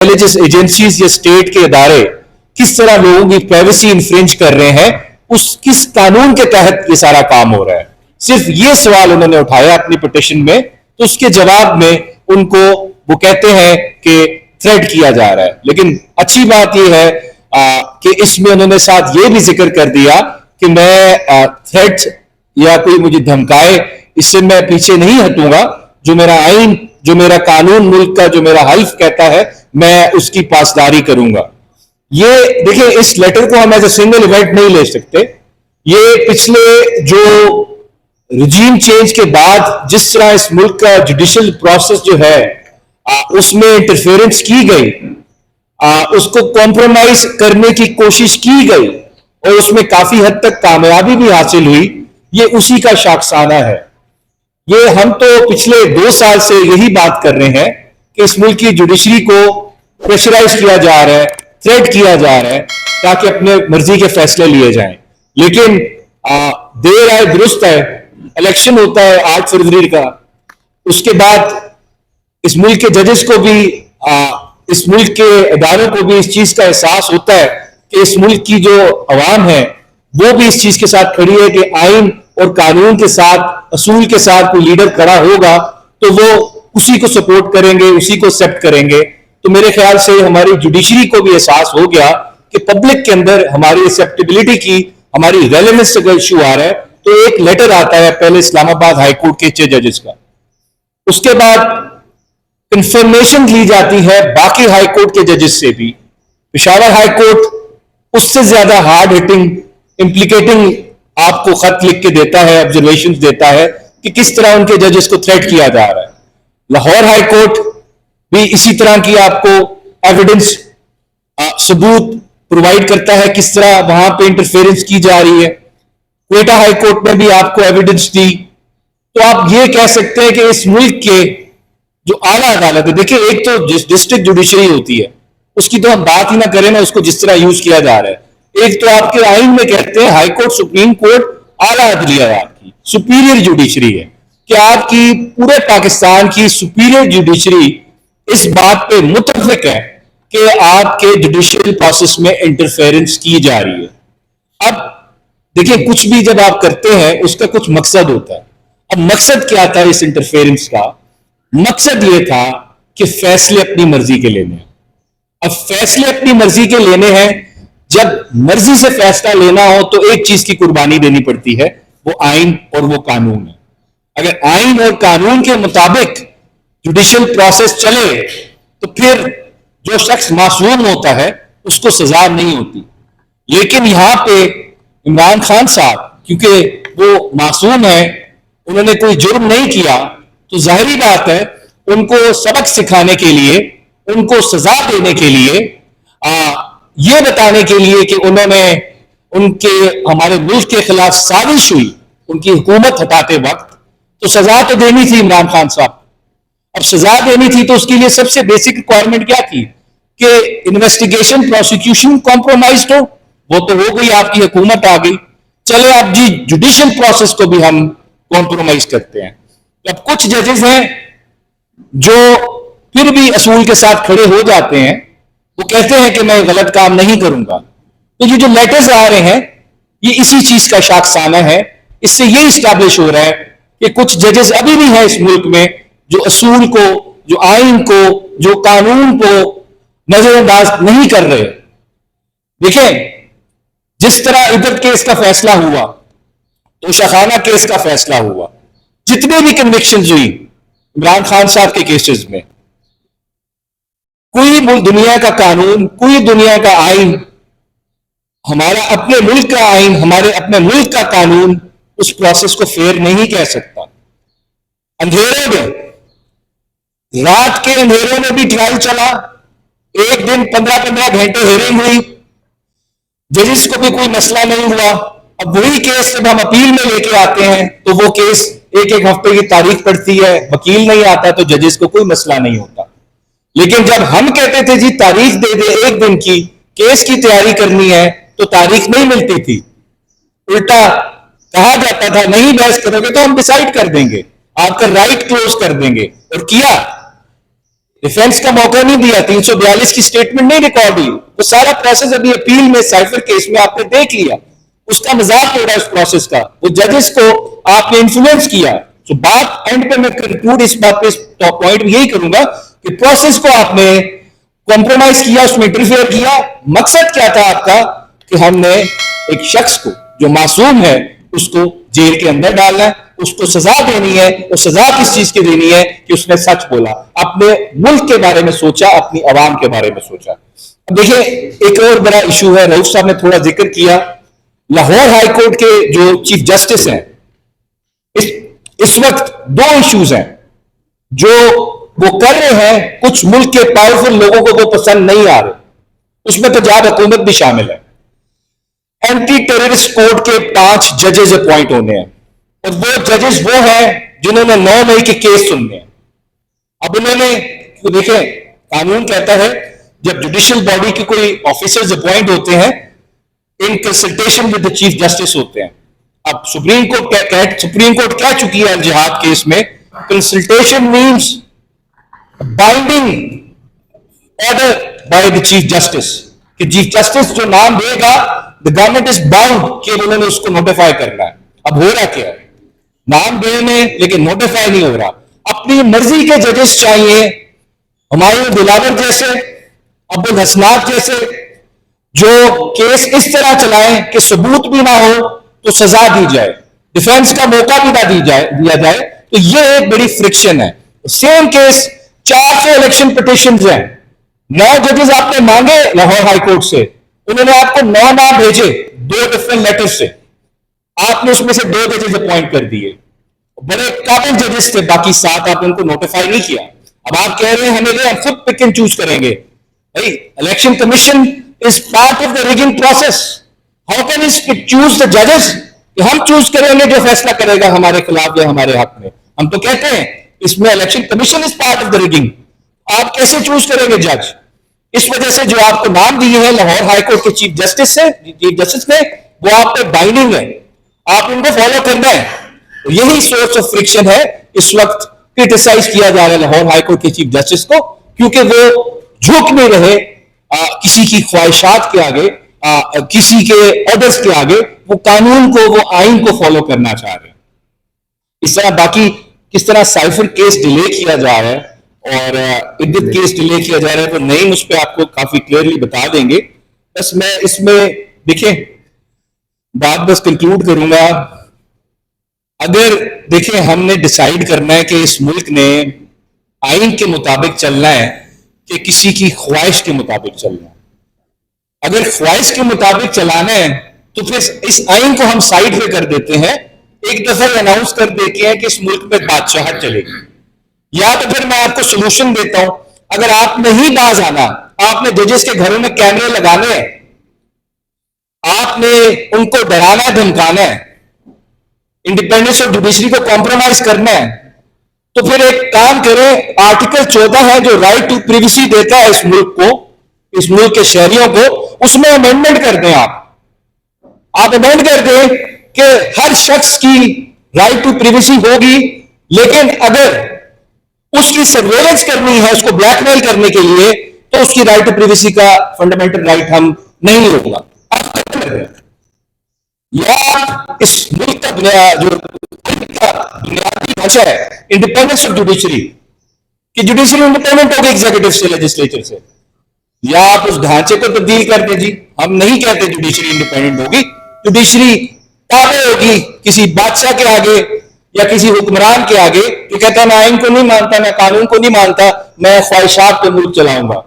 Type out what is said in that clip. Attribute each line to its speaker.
Speaker 1: Intelligence agencies या state के इदारे किस तरह लोगों की प्राइवेसी इन्फ्रिंज कर रहे हैं, किस कानून के तहत ये सारा काम हो रहा है। सिर्फ ये सवाल उन्होंने उठाया अपनी पिटिशन में, तो उसके जवाब में उनको वो कहते हैं कि थ्रेट किया जा रहा है। लेकिन अच्छी बात ये है कि इसमें उन्होंने साथ ये भी जिक्र कर दिया कि मैं थ्रेट या कोई मुझे धमकाए, इससे मैं पीछे नहीं हटूंगा। जो मेरा आइन, जो मेरा कानून मुल्क का, जो मेरा हल्फ कहता है, मैं उसकी पासदारी करूंगा। ये देखिए, इस लेटर को हम एज ए सिंगल इवेंट नहीं ले सकते। ये पिछले जो रिजीम चेंज के बाद जिस तरह इस मुल्क का जुडिशियल प्रोसेस जो है उसमें इंटरफेरेंस की गई, उसको कॉम्प्रोमाइज करने की कोशिश की गई और उसमें काफी हद तक कामयाबी भी हासिल हुई, ये उसी का शाखसाना है। ये हम तो पिछले 2 साल से यही बात कर रहे हैं कि इस मुल्क की जुडिशरी को प्रेशराइज किया जा रहा है, थ्रेट किया जा रहा है ताकि अपने मर्जी के फैसले लिए जाएं। लेकिन देर आए दुरुस्त है, इलेक्शन होता है 8 फरवरी का, उसके बाद इस मुल्क के जजेस को भी, इस मुल्क के इदारों को भी इस चीज का एहसास होता है कि इस मुल्क की जो अवाम है वो भी इस चीज के साथ खड़ी है कि आइन और कानून के साथ, असूल के साथ कोई लीडर खड़ा होगा तो वो उसी को सपोर्ट करेंगे, उसी को एक्सेप्ट करेंगे। तो मेरे ख्याल से हमारी जुडिशरी को भी एहसास हो गया कि पब्लिक के अंदर हमारी एक्सेप्टेबिलिटी की, हमारी रेलेवेंस का इशू आ रहा है। तो एक लेटर आता है पहले इस्लामाबाद हाई कोर्ट के 6 जजेस का, उसके बाद कंफर्मेशन ली जाती है बाकी हाई कोर्ट के जजेस से भी। पेशावर हाई कोर्ट उससे ज्यादा हार्ड हिटिंग, इंप्लीकेटिंग आपको खत लिख के देता है, ऑब्जर्वेशंस देता है कि किस तरह उनके जजेस को थ्रेट किया जा रहा है। लाहौर हाई कोर्ट भी इसी तरह की आपको एविडेंस, सबूत प्रोवाइड करता है किस तरह वहां पे इंटरफेरेंस की जा रही है। क्वेटा हाई कोर्ट ने भी आपको एविडेंस दी। तो आप ये कह सकते हैं कि इस मुल्क के जो आला अदालत है, देखिए एक तो डिस्ट्रिक्ट जुडिशरी होती है, उसकी तो हम बात ही ना करें ना, उसको जिस तरह यूज किया जा रहा है। एक तो आपके आइन में कहते हैं हाई कोर्ट, सुप्रीम कोर्ट आला अदलिया आपकी सुपीरियर जुडिशरी है कि आपकी पूरे पाकिस्तान की सुपीरियर जुडिशरी इस बात पे मुतफिक है कि आपके जुडिशियल प्रोसेस में इंटरफेरेंस की जा रही है। अब देखिए, कुछ भी जब आप करते हैं उसका कुछ मकसद होता है। अब मकसद क्या था इस इंटरफेरेंस का? मकसद ये था कि फैसले अपनी मर्जी के लेने हैं। अब फैसले अपनी मर्जी के लेने हैं, जब मर्जी से फैसला लेना हो तो एक चीज की कुर्बानी देनी पड़ती है, वो आइन और वो कानून है। अगर आइन और कानून के मुताबिक जुडिशियल प्रोसेस चले तो फिर जो शख्स मासूम होता है उसको सजा नहीं होती। लेकिन यहां पे इमरान खान साहब, क्योंकि वो मासूम है, उन्होंने कोई जुर्म नहीं किया, तो जाहिर बात है उनको सबक सिखाने के लिए, उनको सजा देने के लिए, ये बताने के लिए कि उन्होंने उनके हमारे मुल्क के खिलाफ साजिश हुई उनकी हुकूमत हटाते वक्त, तो सजा तो देनी थी इमरान खान साहब। अब सजा देनी थी तो उसके लिए सबसे बेसिक रिक्वायरमेंट क्या थी कि इन्वेस्टिगेशन, प्रोसिक्यूशन कॉम्प्रोमाइज हो। वो तो हो गई, आपकी हुकूमत आ गई, चले अब जी जुडिशियल प्रोसेस को भी हम कॉम्प्रोमाइज करते हैं। अब कुछ जजेस हैं जो फिर भी असूल के साथ खड़े हो जाते हैं, वो कहते हैं कि मैं गलत काम नहीं करूंगा। तो ये जो लेटर्स आ रहे हैं ये इसी चीज का शाखसाना है। इससे ये इस्टेब्लिश हो रहा है कि कुछ जजेस अभी भी हैं इस मुल्क में जो असूल को, जो आइन को, जो कानून को नजरअंदाज नहीं कर रहे। देखें, जिस तरह इधर केस का फैसला हुआ, तो शाखाना केस का फैसला हुआ, जितने भी कन्विक्शंस हुई इमरान खान साहब के केसेस में, कोई दुनिया का कानून, कोई दुनिया का आइन, हमारा अपने मुल्क का आइन, हमारे अपने मुल्क का कानून उस प्रोसेस को फेयर नहीं कह सकता। अंधेरे में, रात के अंधेरे में भी ट्रायल चला, एक दिन 15-15 घंटे हियरिंग हुई, जजेस को भी कोई मसला नहीं हुआ। अब वही केस जब हम अपील में लेके आते हैं तो वो केस एक एक हफ्ते की तारीख पड़ती है, वकील नहीं आता, तो जजेस को कोई मसला नहीं होता। लेकिन जब हम कहते थे जी तारीख दे दे एक दिन की, केस की तैयारी करनी है, तो तारीख नहीं मिलती थी। उल्टा कहा जाता था नहीं बहस करोगे तो हम डिसाइड कर देंगे, आपका राइट क्लोज कर देंगे। और किया डिफेंस का मौका नहीं दिया, 342 की स्टेटमेंट नहीं रिकॉर्ड हुई, वो सारा प्रोसेस अभी अपील में साइफर केस में आपने देख लिया, उसका मजाक हो रहा है उस प्रोसेस का, वो जजेस को आपने इन्फ्लुएंस किया। तो बात एंड पे मैं कंक्लूड इस बात पे पॉइंट यही करूंगा कि प्रोसेस को आपने कॉम्प्रोमाइज किया, उसमें इंटरफेयर किया। मकसद क्या था आपका कि हमने एक शख्स को जो मासूम है उसको जेल के अंदर डालना है, उसको सजा देनी है, और सजा किस चीज की देनी है कि उसने सच बोला, अपने मुल्क के बारे में सोचा, अपनी आवाम के बारे में सोचा। अब देखिए एक और बड़ा इशू है, रऊफ साहब ने थोड़ा जिक्र किया, लाहौर हाई कोर्ट के जो चीफ जस्टिस हैं, इस वक्त दो इश्यूज हैं जो वो कर रहे हैं, कुछ मुल्क के पावरफुल लोगों को वो पसंद नहीं आ रहे, उसमें पंजाब हुकूमत भी शामिल है। एंटी टेररिस्ट कोर्ट के 5 जजेस अपॉइंट होने हैं, और वो जजेस वो हैं जिन्होंने 9 मई के केस सुनने हैं। अब उन्होंने देखें, कानून कहता है जब जुडिशियल बॉडी के कोई ऑफिसर्स अपॉइंट होते हैं, in consultation with the chief justice होते हैं। अब सुप्रीम कोर्ट कह चुकी है जिहाद केस में, consultation means binding order by the chief justice, कि चीफ जस्टिस जो नाम देगा द गवर्नमेंट इज बाउंड कि उन्होंने उसको नोटिफाई करना है। अब हो रहा क्या है, नाम देने लेकिन नोटिफाई नहीं हो रहा। अपनी मर्जी के जजेस चाहिए, हुमायूं दिलावर जैसे, अब्दुल हसनात जैसे, जो केस इस तरह चलाएं कि सबूत भी ना हो तो सजा दी जाए, डिफेंस का मौका भी ना दिया जाए। तो ये एक बड़ी फ्रिक्शन है। सेम केस 400 इलेक्शन पिटिशन हैं, 9 जजेस आपने मांगे लाहौर हाई कोर्ट से, उन्होंने आपको 9 नाम भेजे 2 डिफरेंट लेटर से, आपने उसमें से 2 जजेस अपॉइंट कर दिए, बड़े काबिल जजेस थे, बाकी 7 आपने उनको नोटिफाई नहीं किया। अब आप कह रहे हैं हम खुद पिक एंड चूज करेंगे। भाई election commission is part of the rigging process, how can it choose the जजेस कि हम चूज करेंगे जो फैसला करेगा हमारे खिलाफ या हमारे हक में। हम तो कहते हैं इसमें election commission is part of the rigging, आप कैसे चूज करेंगे जज। इस वजह से जो आपको नाम दिए हैं लाहौर हाई कोर्ट के चीफ जस्टिस ने, वो आप पे बाइंडिंग है, आप उनको फॉलो करना है। यही सोर्स ऑफ फ्रिक्शन है, इस वक्त क्रिटिसाइज किया जा रहा है लाहौर हाई कोर्ट के चीफ जस्टिस को, क्योंकि वो झुक नहीं रहे किसी की ख्वाहिशात के आगे, किसी के ऑर्डर्स के आगे, वो कानून को, वो आइन को फॉलो करना चाह रहे हैं। इस तरह बाकी किस तरह साइफर केस डिले किया जा रहा है और इद्दत केस डिले किया जा रहा है, तो नहीं, उस पर आपको काफी क्लियरली बता देंगे। बस मैं इसमें देखें बात बस कंक्लूड करूंगा। अगर देखें हमने डिसाइड करना है कि इस मुल्क ने आइन के मुताबिक चलना है कि किसी की ख्वाहिश के मुताबिक चलना है, अगर ख्वाहिश के मुताबिक चलाना है तो फिर इस आइन को हम साइड पे कर देते हैं, एक दफा अनाउंस कर देते हैं कि इस मुल्क में बादशाहत चलेगी। या तो फिर मैं आपको सोल्यूशन देता हूं, अगर आप नहीं बाज आना, आपने जजेस के घरों में कैमरे लगाने हैं, आपने उनको डराना धमकाना है, इंडिपेंडेंस ऑफ जुडिशरी को कॉम्प्रोमाइज करना है, तो फिर एक काम करें, आर्टिकल 14 है जो राइट टू प्रिवेसी देता है इस मुल्क को, इस मुल्क के शहरियों को, उसमें अमेंडमेंट कर दें। आप अमेंड कर दें कि हर शख्स की राइट टू प्रिवेसी होगी, लेकिन अगर उसकी सर्वेलेंस करनी है, उसको ब्लैकमेल करने के लिए, तो उसकी राइट टू प्रिवेसी का फंडामेंटल राइट हम नहीं रोकना। या इस मुल्क का बुनियादी ढांचा है इंडिपेंडेंस ऑफ जुडिशरी, कि जुडिशरी इंडिपेंडेंट होगी एग्जीक्यूटिव से, लेजिस्लेचर से, या आप उस ढांचे को तब्दील कर दें। जी हम नहीं कहते जुडिशरी इंडिपेंडेंट होगी, जुडिशरी ताबे होगी किसी बादशाह के आगे या किसी हुक्मरान के आगे, जो कहता है मैं आइन को नहीं मानता, मैं कानून को नहीं मानता, मैं ख्वाहिशात पे मुल्क चलाऊंगा।